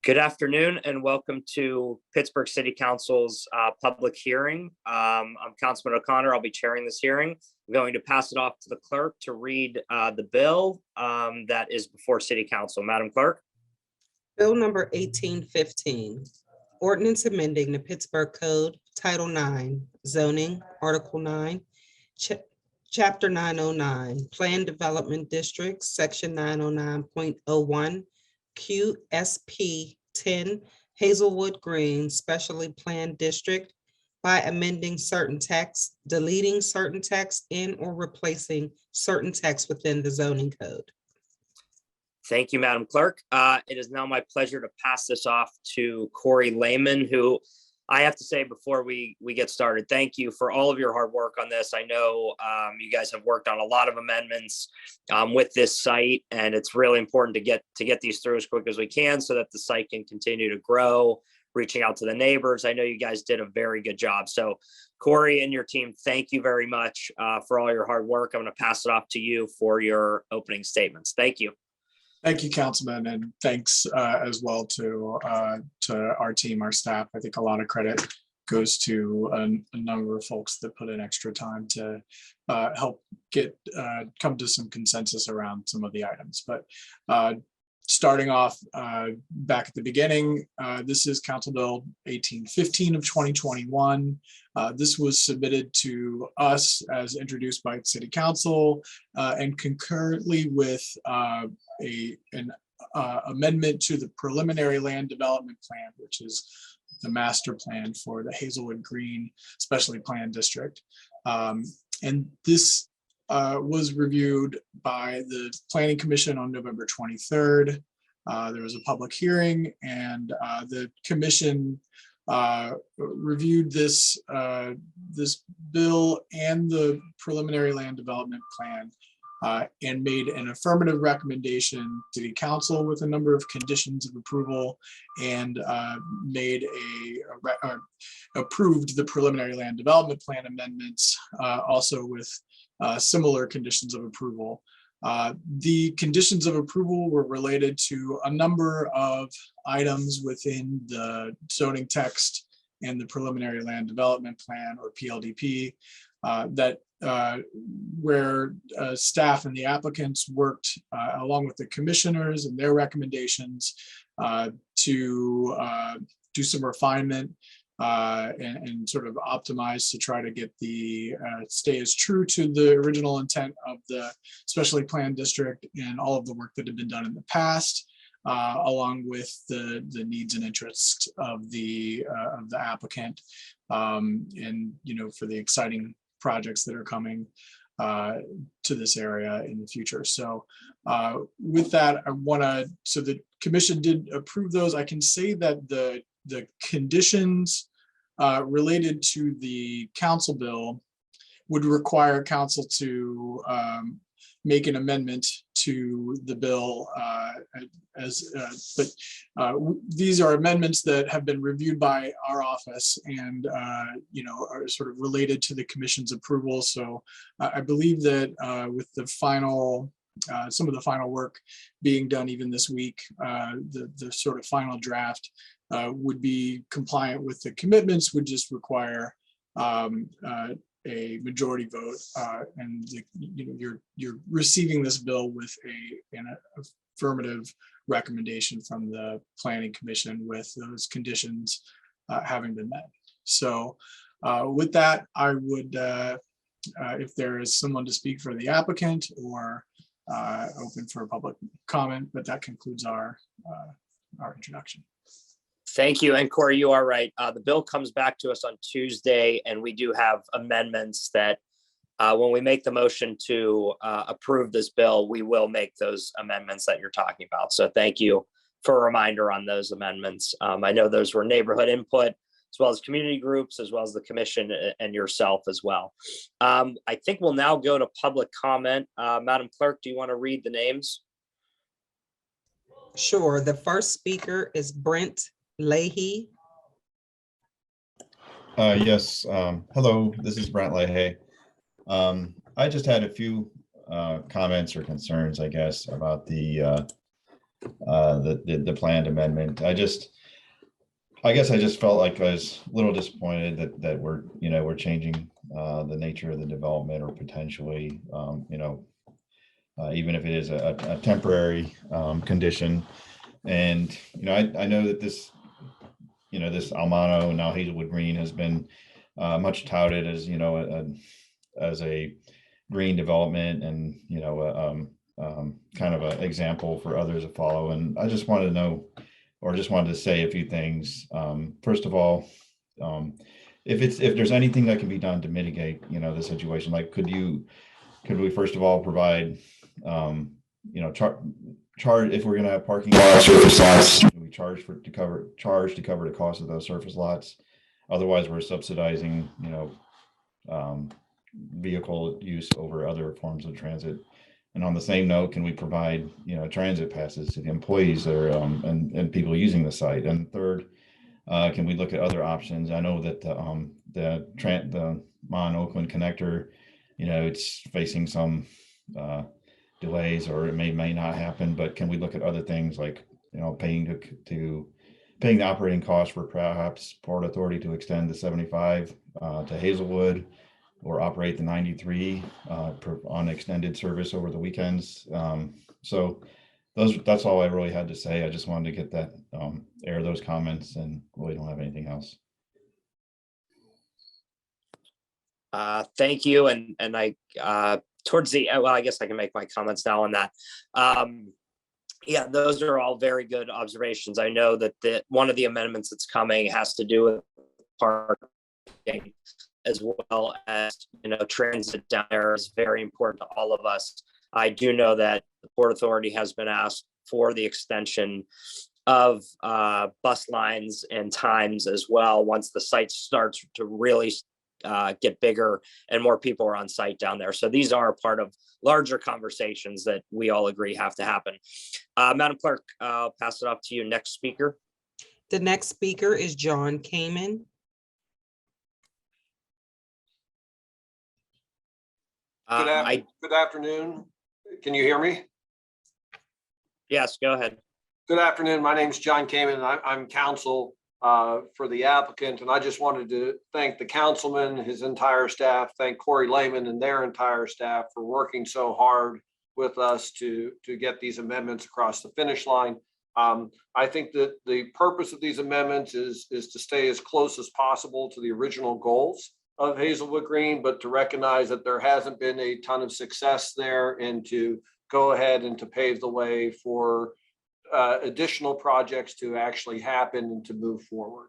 Good afternoon and welcome to Pittsburgh City Council's public hearing. I'm Councilman O'Connor. I'll be chairing this hearing. I'm going to pass it off to the clerk to read the bill that is before City Council. Madam Clerk. Bill number 1815, ordinance amending the Pittsburgh Code, Title 9, zoning, Article 9, Chapter 909, Plan Development Districts, Section 909.01, QSP 10, Hazelwood Green, Specially Planned District by amending certain text, deleting certain text, and or replacing certain text within the zoning code. Thank you, Madam Clerk. It is now my pleasure to pass this off to Corey Lehman, who I have to say before we get started, thank you for all of your hard work on this. I know you guys have worked on a lot of amendments with this site, and it's really important to get these through as quick as we can so that the site can continue to grow, reaching out to the neighbors. I know you guys did a very good job. So Corey and your team, thank you very much for all your hard work. I'm going to pass it off to you for your opening statements. Thank you. Thank you, Councilman, and thanks as well to our team, our staff. I think a lot of credit goes to a number of folks that put in extra time to help come to some consensus around some of the items. But starting off back at the beginning, this is Council Bill 1815 of 2021. This was submitted to us as introduced by City Council and concurrently with an amendment to the preliminary land development plan, which is the master plan for the Hazelwood Green Specially Planned District. And this was reviewed by the Planning Commission on November 23rd. There was a public hearing, and the commission reviewed this bill and the preliminary land development plan and made an affirmative recommendation to the council with a number of conditions of approval, and approved the preliminary land development plan amendments also with similar conditions of approval. The conditions of approval were related to a number of items within the zoning text and the preliminary land development plan, or PLDP, where staff and the applicants worked along with the commissioners and their recommendations to do some refinement and sort of optimize to try to get the stay as true to the original intent of the specially planned district and all of the work that had been done in the past, along with the needs and interests of the applicant, and for the exciting projects that are coming to this area in the future. So with that, so the commission did approve those. I can say that the conditions related to the council bill would require council to make an amendment to the bill but these are amendments that have been reviewed by our office and are sort of related to the commission's approval. So I believe that with the final some of the final work being done even this week, the sort of final draft would be compliant with the commitments, would just require a majority vote, and you're receiving this bill with an affirmative recommendation from the Planning Commission with those conditions having been met. So with that, I would, if there is someone to speak for the applicant, or open for public comment, but that concludes our introduction. Thank you. And Corey, you are right. The bill comes back to us on Tuesday, and we do have amendments that when we make the motion to approve this bill, we will make those amendments that you're talking about. So thank you for a reminder on those amendments. I know those were neighborhood input, as well as community groups, as well as the commission and yourself as well. I think we'll now go to public comment. Madam Clerk, do you want to read the names? Sure. The first speaker is Brent Leahy. Yes. Hello, this is Brent Leahy. I just had a few comments or concerns, I guess, about the the planned amendment. I guess I just felt like I was a little disappointed that we're changing the nature of the development, or potentially, even if it is a temporary condition. And I know that this Almano and now Hazelwood Green has been much touted as as a green development, and kind of an example for others to follow. And I just wanted to know, or just wanted to say a few things. First of all, if there's anything that can be done to mitigate the situation, like could we first of all provide charge if we're going to have parking lots, surface lots, we charge to cover the cost of those surface lots. Otherwise, we're subsidizing vehicle use over other forms of transit. And on the same note, can we provide transit passes to the employees that are and people using the site? And third, can we look at other options? I know that the Mon Oakland connector, it's facing some delays, or it may not happen, but can we look at other things like paying the operating costs for perhaps Port Authority to extend the 75 to Hazelwood, or operate the 93 on extended service over the weekends. So that's all I really had to say. I just wanted to get that air those comments, and really don't have anything else. Thank you. And I I guess I can make my comments now on that. Yeah, those are all very good observations. I know that one of the amendments that's coming has to do with parking, as well as transit down there is very important to all of us. I do know that the Port Authority has been asked for the extension of bus lines and times as well, once the site starts to really get bigger and more people are on site down there. So these are part of larger conversations that we all agree have to happen. Madam Clerk, I'll pass it off to you. Next speaker. The next speaker is John Kamen. Good afternoon. Can you hear me? Yes, go ahead. Good afternoon. My name is John Kamen, and I'm counsel for the applicant. And I just wanted to thank the councilman, his entire staff, thank Corey Lehman and their entire staff for working so hard with us to get these amendments across the finish line. I think that the purpose of these amendments is to stay as close as possible to the original goals of Hazelwood Green, but to recognize that there hasn't been a ton of success there, and to go ahead and to pave the way for additional projects to actually happen and to move forward.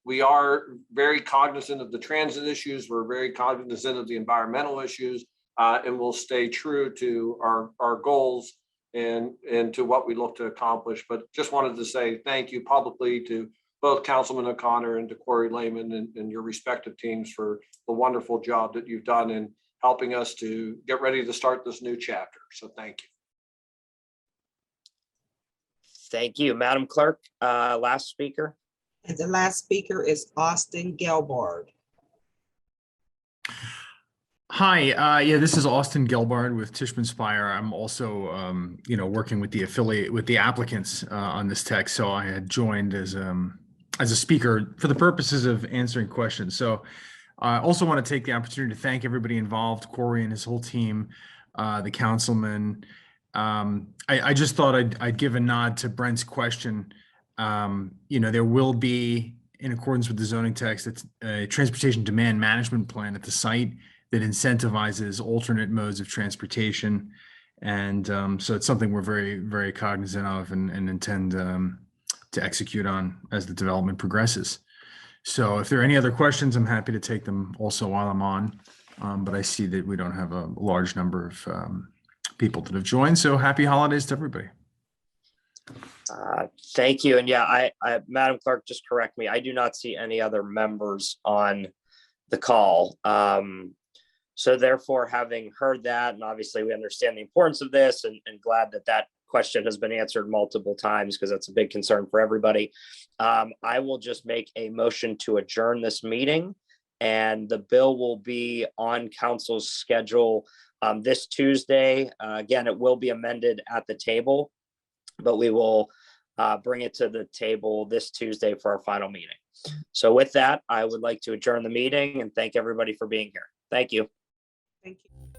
We are very cognizant of the transit issues. We're very cognizant of the environmental issues, and we'll stay true to our goals and to what we look to accomplish. But just wanted to say thank you publicly to both Councilman O'Connor and to Corey Lehman and your respective teams for the wonderful job that you've done in helping us to get ready to start this new chapter. So thank you. Thank you, Madam Clerk. Last speaker. And the last speaker is Austin Gelbard. Hi, yeah, this is Austin Gelbard with Tishman Speyer. I'm also, working with the applicants on this text. So I had joined as a speaker for the purposes of answering questions. So I also want to take the opportunity to thank everybody involved, Corey and his whole team, the councilman. I just thought I'd give a nod to Brent's question. There will be, in accordance with the zoning text, it's a transportation demand management plan at the site that incentivizes alternate modes of transportation. And so it's something we're very, very cognizant of and intend to execute on as the development progresses. So if there are any other questions, I'm happy to take them also while I'm on. But I see that we don't have a large number of people that have joined. So happy holidays to everybody. Thank you. And yeah, I Madam Clerk, just correct me. I do not see any other members on the call. So therefore, having heard that, and obviously we understand the importance of this, and glad that question has been answered multiple times, because that's a big concern for everybody. I will just make a motion to adjourn this meeting, and the bill will be on council's schedule this Tuesday. Again, it will be amended at the table. but we will bring it to the table this Tuesday for our final meeting. So with that, I would like to adjourn the meeting and thank everybody for being here. Thank you. Thank you.